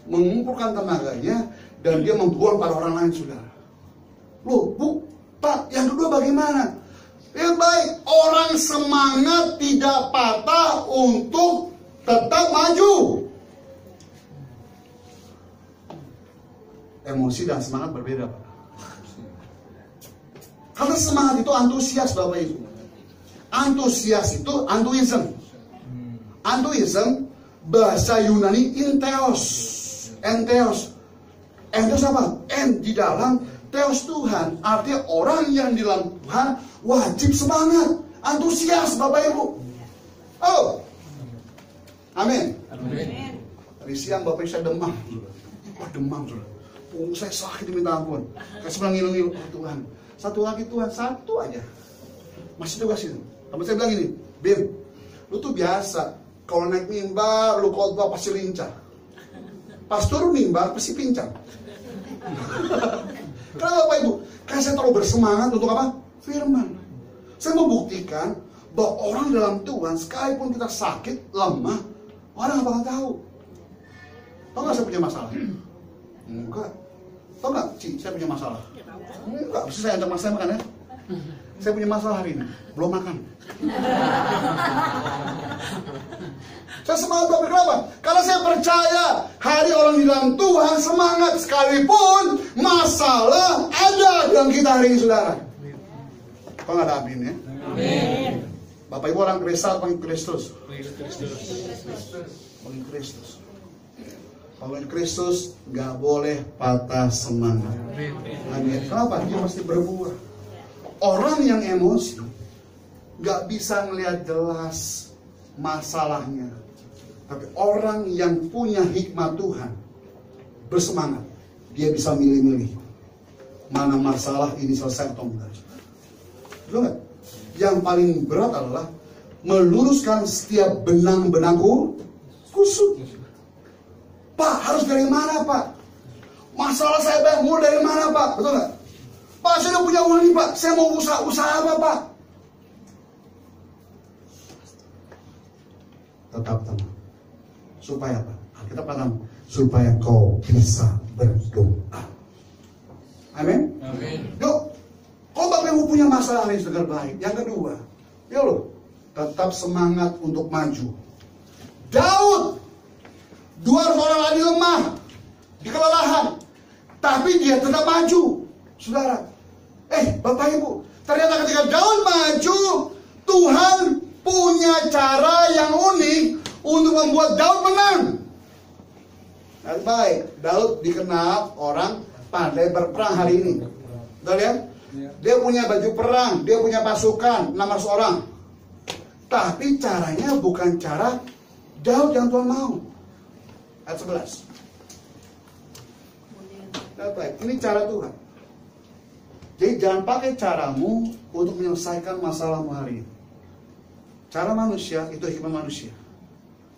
mengumpulkan tenaganya, dan dia membuang pada orang lain, saudara. Loh, Pak, yang kedua bagaimana? Ya baik, orang semangat tidak patah untuk tetap maju. Emosi dan semangat berbeda, Pak. Karena semangat itu antusias, Bapak Ibu. Antusias itu antuism. Antuism bahasa Yunani entheos. Entheos. Entheos apa? Di dalam, theos Tuhan. Artinya orang yang di dalam Tuhan wajib semangat, antusias, Bapak Ibu. Oh, amin. Amin. Tadi siang Bapak Ibu saya demam. Wah, demam, saudara. Punggung saya sakit minta ampun. Saya sebelah ngilu-ngilu. Oh, Tuhan, satu lagi Tuhan, satu aja. Masih tugas itu. Tapi saya bilang gini, Bim, lu tuh biasa kalau naik mimbar, lu khotbah pasti lincah. Pas turun mimbar pasti pincang. Kenapa Bapak Ibu? Karena saya terlalu bersemangat untuk apa? Firman. Saya mau buktikan bahwa orang dalam Tuhan, sekalipun kita sakit, lemah, orang gak bakal tahu. Tahu gak saya punya masalah? Enggak. Tahu gak, Ci, saya punya masalah? Enggak, pasti saya ajak masalah makan ya. Saya punya masalah hari ini, belum makan. Saya semangat, Bapak. Kenapa? Karena saya percaya hari orang di dalam Tuhan semangat, sekalipun masalah ada dalam kita hari ini, saudara. Kok nggak ada amin ya? Amin. Bapak Ibu orang Kristus, panggil Kristus. Panggil Kristus. Panggil Kristus nggak boleh patah semangat. Amin. Kenapa? Dia mesti berbuah. Orang yang emosi nggak bisa ngelihat jelas masalahnya. Tapi orang yang punya hikmat Tuhan bersemangat, dia bisa milih-milih mana masalah ini selesai atau enggak. Betul nggak? Yang paling berat adalah meluruskan setiap benang-benang kusut. Pak, harus dari mana, Pak? Masalah saya banyak, mulai dari mana, Pak? Betul nggak? Pak, saya udah punya uang nih, Pak. Saya mau usaha apa, Pak? Tetap tenang. Supaya apa? Kita paham. Supaya kau bisa berdoa. Amin. Amin. Yuk, kau Bapak Ibu punya masalah ini dengan baik. Yang kedua, ya loh, tetap semangat untuk maju. Daud, 200 orang lagi lemah, di kelelahan, tapi dia tetap maju, saudara. Bapak Ibu, ternyata ketika Daud maju, Tuhan punya cara yang unik untuk membuat Daud menang. Baik, Daud dikenal orang pandai berperang hari ini. Betul ya? Dia punya baju perang, dia punya pasukan 600 orang. Tapi caranya bukan cara Daud yang Tuhan mau. Ayat 11. Baik, ini cara Tuhan. Jadi jangan pakai caramu untuk menyelesaikan masalahmu hari ini. Cara manusia itu hikmat manusia.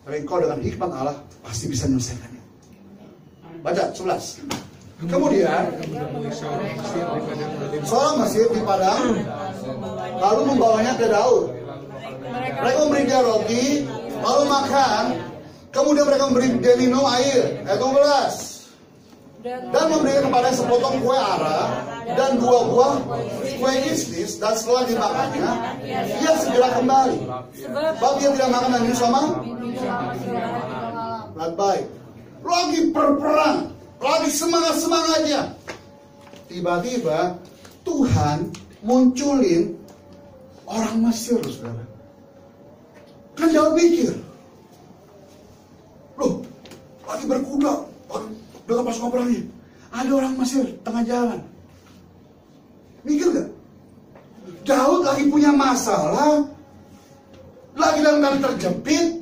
Tapi engkau dengan hikmat Allah pasti bisa menyelesaikannya. Baca 11. Kemudian seorang Mesir di padang lalu membawanya ke Daud. Mereka memberi dia roti, lalu makan. Kemudian mereka memberi dia minum air. Ayat 12. Dan memberikan kepada sepotong kue ara dan 2 buah kue istis, dan setelah dimakannya dia segera kembali. Sebab dia tidak makan dan minum sama. Baik, lagi berperang, lagi semangat-semangatnya. Tiba-tiba Tuhan munculin orang Mesir, saudara. Kan Daud mikir, loh, lagi berkuda, dengan pasukan perangnya, ada orang Mesir tengah jalan. Mikir gak? Daud lagi punya masalah, lagi dalam keadaan terjepit,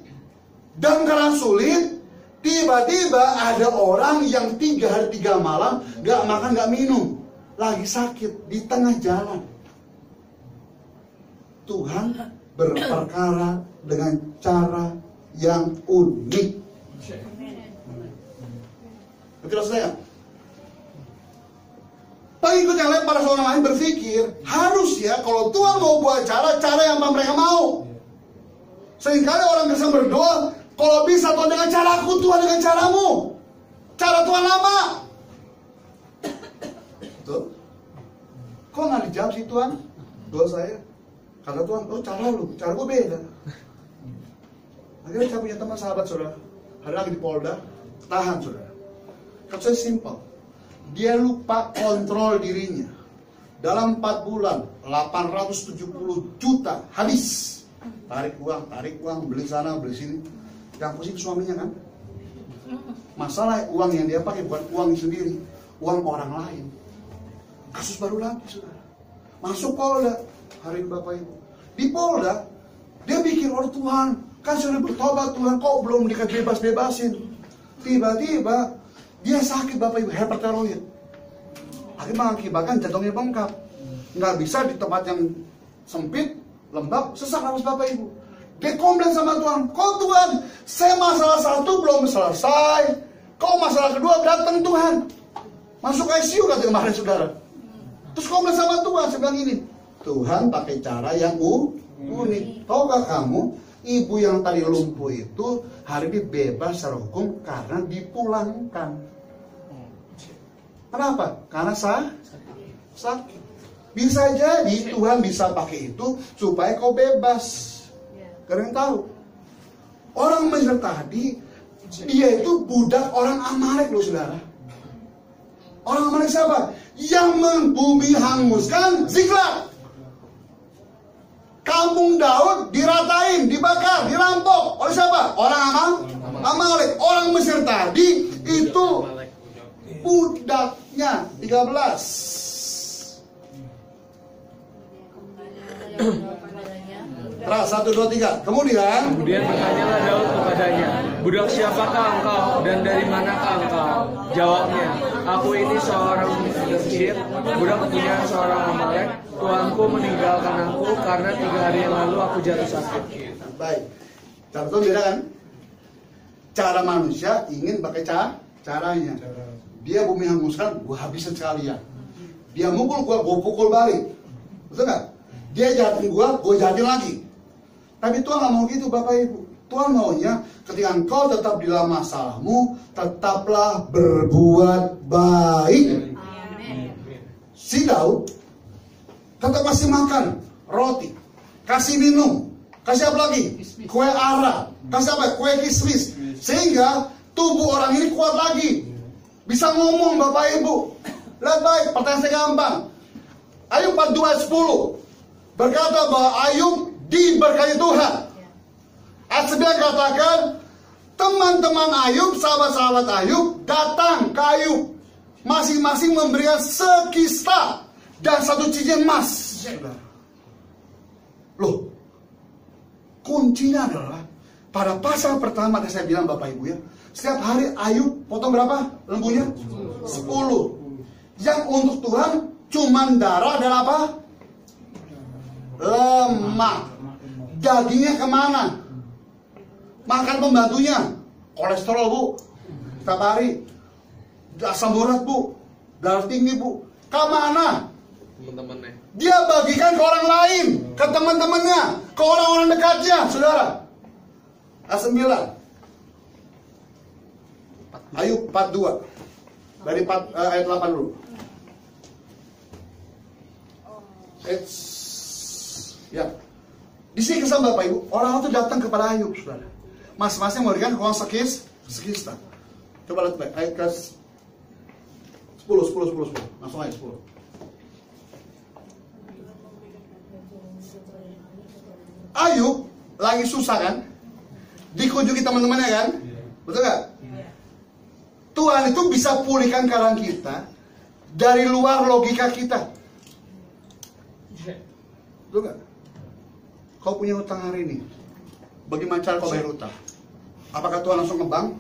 dalam keadaan sulit. Tiba-tiba ada orang yang 3 hari 3 malam gak makan gak minum, lagi sakit di tengah jalan. Tuhan berperkara dengan cara yang unik. Betul saya? Pengikut yang lain, para seorang lain berpikir, harus ya kalau Tuhan mau buat cara yang mereka mau. Seringkali orang Kristen berdoa, kalau bisa Tuhan dengan caraku, Tuhan dengan caramu. Betul? Kok nggak dijawab sih Tuhan? Doa saya. Kata Tuhan, oh cara gue beda. Akhirnya saya punya teman sahabat saudara, hari lagi di Polda, tahan saudara. Kata saya simpel, dia lupa kontrol dirinya. Dalam 4 bulan, 870 juta habis. Tarik uang, beli sana, beli sini. Yang pusing suaminya kan? Masalah uang yang dia pakai bukan uang sendiri, uang orang lain. Kasus baru lagi saudara. Masuk Polda, hari ini Bapak Ibu. Di Polda, dia pikir, oh Tuhan, kan sudah bertobat Tuhan, kok belum dibebas-bebasin. Tiba-tiba, dia sakit Bapak Ibu, hipertiroid. Akhirnya mengakibatkan jantungnya bengkak. Nggak bisa di tempat yang sempit, lembab, sesak nafas Bapak Ibu. Dia komplain sama Tuhan, kok Tuhan, saya masalah 1 belum selesai, kok masalah kedua datang Tuhan. Masuk ICU kata kemarin saudara. Terus komplain sama Tuhan, saya bilang ini, Tuhan pakai cara yang unik. Tahukah kamu, ibu yang tadi lumpuh itu hari ini bebas secara hukum karena dipulangkan. Kenapa? Karena sakit. Bisa jadi Tuhan bisa pakai itu supaya kau bebas. Kalian tahu, orang Mesir tadi, dia itu budak orang Amalek loh saudara. Orang Amalek siapa? Yang membumi hanguskan Ziklag. Kampung Daud diratain, dibakar, dirampok oleh siapa? Orang Amalek. Orang Mesir tadi itu budaknya. 13. Terus 1, 2, 3. Kemudian bertanyalah Daud kepadanya, budak siapakah engkau dan dari manakah engkau? Jawabnya, aku ini seorang Mesir, budak punya seorang Amalek. Tuanku meninggalkan aku karena 3 hari yang lalu aku jatuh sakit. Baik. Cara itu beda kan? Cara manusia ingin pakai caranya. Dia bumi hanguskan, gua habisin sekalian. Dia mukul gua pukul balik. Betul nggak? Dia jahatin gua jahatin lagi. Tapi Tuhan nggak mau gitu Bapak Ibu. Tuhan maunya ketika engkau tetap di dalam masalahmu, tetaplah berbuat baik. Si Daud tetap masih makan roti, kasih minum, kasih apa lagi? Kue ara, kasih apa? Kue kismis. Sehingga tubuh orang ini kuat lagi. Bisa ngomong Bapak Ibu. Lihat baik, pertanyaan saya gampang. Ayub 42 ayat 10 berkata bahwa Ayub diberkati Tuhan. Ayat 9 katakan, teman-teman Ayub, sahabat-sahabat Ayub datang ke Ayub, masing-masing memberikan sekista dan 1 cincin emas. Loh, kuncinya adalah pada pasal pertama yang saya bilang Bapak Ibu ya, setiap hari Ayub potong berapa lembunya? 10. Yang untuk Tuhan cuman darah dan apa? Lemak. Dagingnya kemana? Makan pembantunya. Kolesterol Bu, setiap hari. Asam urat Bu, darah tinggi Bu. Kemana? Teman-temannya. Dia bagikan ke orang lain, ke teman-temannya, ke orang-orang dekatnya, saudara. Ayat 9. Ayub 42. Dari ayat 8 dulu. Ya. Di sini kesan Bapak Ibu, orang itu datang kepada Ayub, saudara. Mas-masnya memberikan uang sekista. Coba lihat baik, ayat ke 10. Langsung aja 10. Ayub lagi susah kan? Dikunjungi teman-temannya kan? Betul gak? Tuhan itu bisa pulihkan keadaan kita dari luar logika kita. Betul gak? Kau punya hutang hari ini, bagaimana cara kau bayar hutang? Apakah Tuhan langsung ke bank?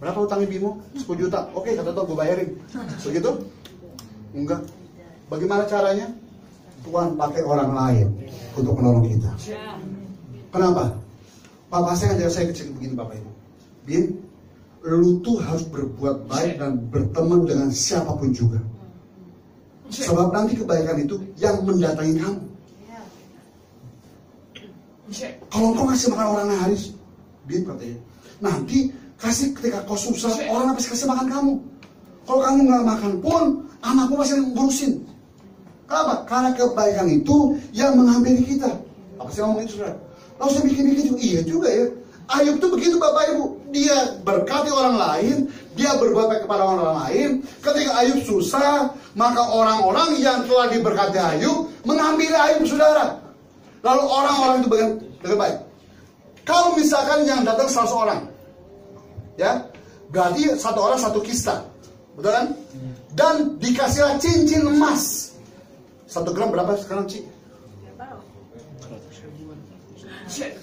Berapa hutang ibumu? 10 juta. Oke, kata Tuhan, gue bayarin. Begitu? Enggak. Bagaimana caranya? Tuhan pakai orang lain untuk menolong kita. Kenapa? Papa saya ngajar saya kecil begini Bapak Ibu. Bin, lu tuh harus berbuat baik dan berteman dengan siapapun juga. Sebab nanti kebaikan itu yang mendatangi kamu. Kalau kau ngasih makan orang Haris, Bin katanya, nanti kasih ketika kau susah, orang habis kasih makan kamu. Kalau kamu nggak makan pun, anakmu masih ngurusin. Kenapa? Karena kebaikan itu yang menghampiri kita. Apa sih ngomong itu, saudara? Lalu saya bikin-bikin juga, iya juga ya. Ayub tuh begitu Bapak Ibu. Dia berkati orang lain, dia berbuat baik kepada orang lain. Ketika Ayub susah, maka orang-orang yang telah diberkati Ayub menghampiri Ayub, saudara. Lalu orang-orang itu dengan baik. Kalau misalkan yang datang 100 orang, ya, berarti satu orang satu kista, betul kan? Dan dikasihlah cincin emas. 1 gram berapa sekarang, Ci?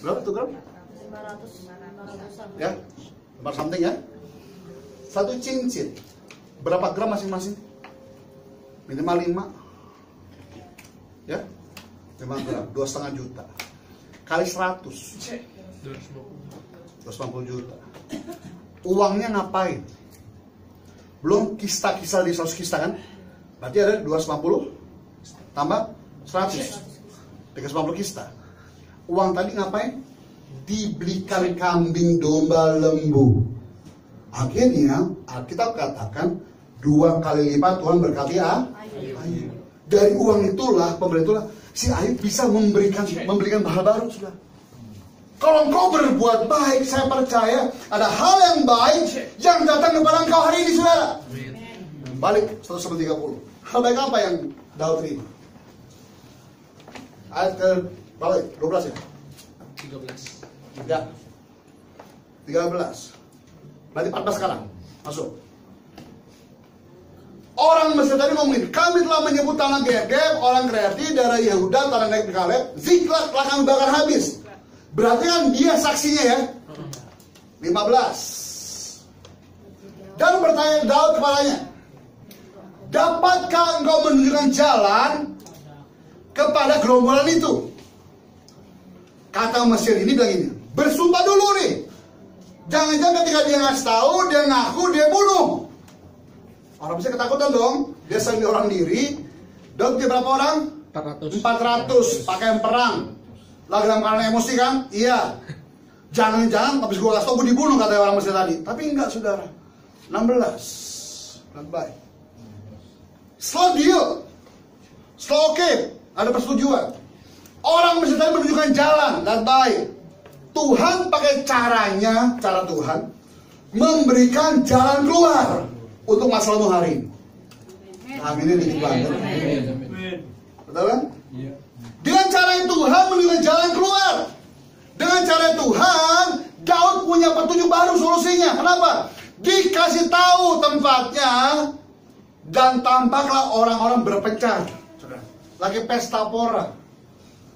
Berapa 1 gram? 500 ya, 4 something ya. 1 cincin berapa gram masing-masing? Minimal 5 ya, 5 gram, 2,5 juta kali 100, 250 juta. Uangnya ngapain? Belum kista-kista di 100 kista kan? Berarti ada 250 tambah 100, 350 kista. Uang tadi ngapain? Dibelikan kambing, domba, lembu. Akhirnya Alkitab katakan 2 kali lipat Tuhan berkati Ayub. Dari uang itulah, pemberian itulah, si Ayub bisa memberikan hal baru, sudah. Kalau engkau berbuat baik, saya percaya ada hal yang baik yang datang kepada engkau hari ini, saudara. Balik 1:30. Hal baik apa yang Daud terima? Ayat ke berapa? 12 ya? 13. Ya. 13. Berarti 14 sekarang. Masuk. Orang Mesir tadi ngomongin, kami telah menyebut tanah Gegeb, orang Kreati, daerah Yehuda, tanah Kaleb, Ziklag telah kami bakar habis. Berarti kan dia saksinya ya. 15. Dan bertanya Daud kepadanya, dapatkah engkau menunjukkan jalan kepada gerombolan itu? Kata Mesir ini bilang ini, bersumpah dulu nih. Jangan-jangan ketika dia ngasih tahu, dia ngaku, dia bunuh. Orang Mesir ketakutan dong. Dia sendiri orang diri. Daud dia berapa orang? 400 pakaian perang. Lagi dalam keadaan emosi kan? Iya. Jangan-jangan habis gue kasih tau gue dibunuh, kata orang Mesir tadi. Tapi enggak, saudara. 16. Baik. Setelah deal, setelah oke, ada persetujuan. Orang Mesir tadi menunjukkan jalan dan baik. Tuhan pakai caranya, cara Tuhan memberikan jalan keluar untuk masalahmu hari ini. Aminnya dikit banget. Betul kan? Dengan cara Tuhan menunjukkan jalan keluar. Dengan cara Tuhan, Daud punya petunjuk baru solusinya. Kenapa? Dikasih tahu tempatnya dan tampaklah orang-orang berpencar. Lagi pesta pora.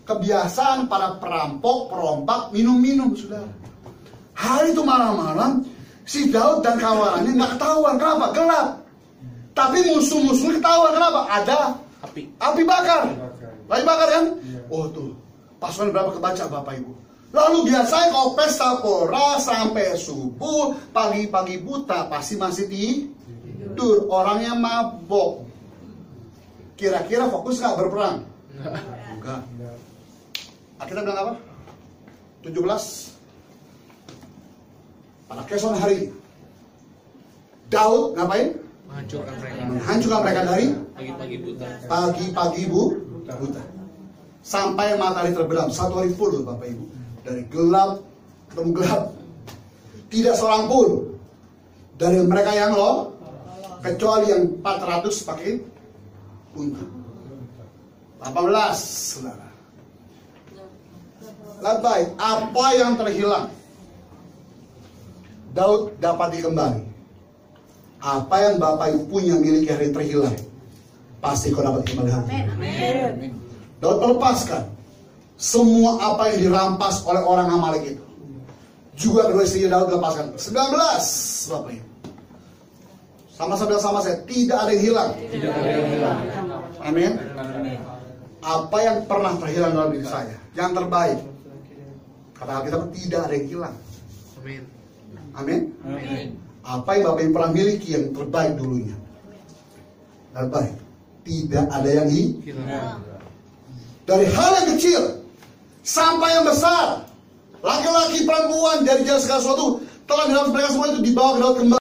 Kebiasaan para perampok, perompak, minum-minum, saudara. Hari itu malam-malam, si Daud dan kawanannya nggak ketahuan. Kenapa? Gelap. Tapi musuh-musuhnya ketahuan. Kenapa? Ada api bakar. Lagi bakar kan? Oh tuh, pasukan berapa kebaca Bapak Ibu. Lalu biasanya kalau pesta pora sampai subuh, pagi-pagi buta, pasti masih tidur. Orangnya mabok. Kira-kira fokus nggak berperang? Enggak. Kita bilang apa? 17. Pada keesokan hari, Daud ngapain? Menghancurkan mereka dari pagi-pagi buta. Sampai matahari terbenam. 1 hari full, Bapak Ibu. Dari gelap ketemu gelap. Tidak seorang pun dari mereka yang kecuali yang 400 pakai unta. 18, saudara. Baik, apa yang terhilang Daud dapat dikembali. Apa yang Bapak Ibu punya miliki hari terhilang, pasti kau dapat kembali hari. Amin. Daud melepaskan semua apa yang dirampas oleh orang Amalek itu. Juga kedua istrinya Daud lepaskan. 19, Bapak Ibu. Sama-sama saya, tidak ada yang hilang. Amin. Apa yang pernah terhilang dalam diri saya, yang terbaik, kata Alkitab, tidak ada yang hilang. Amin. Apa yang Bapak Ibu pernah miliki yang terbaik dulunya, terbaik, tidak ada yang hilang. Dari hal yang kecil sampai yang besar, laki-laki, perempuan, dari jalan segala sesuatu telah dirampas mereka semua itu dibawa ke Daud kembali.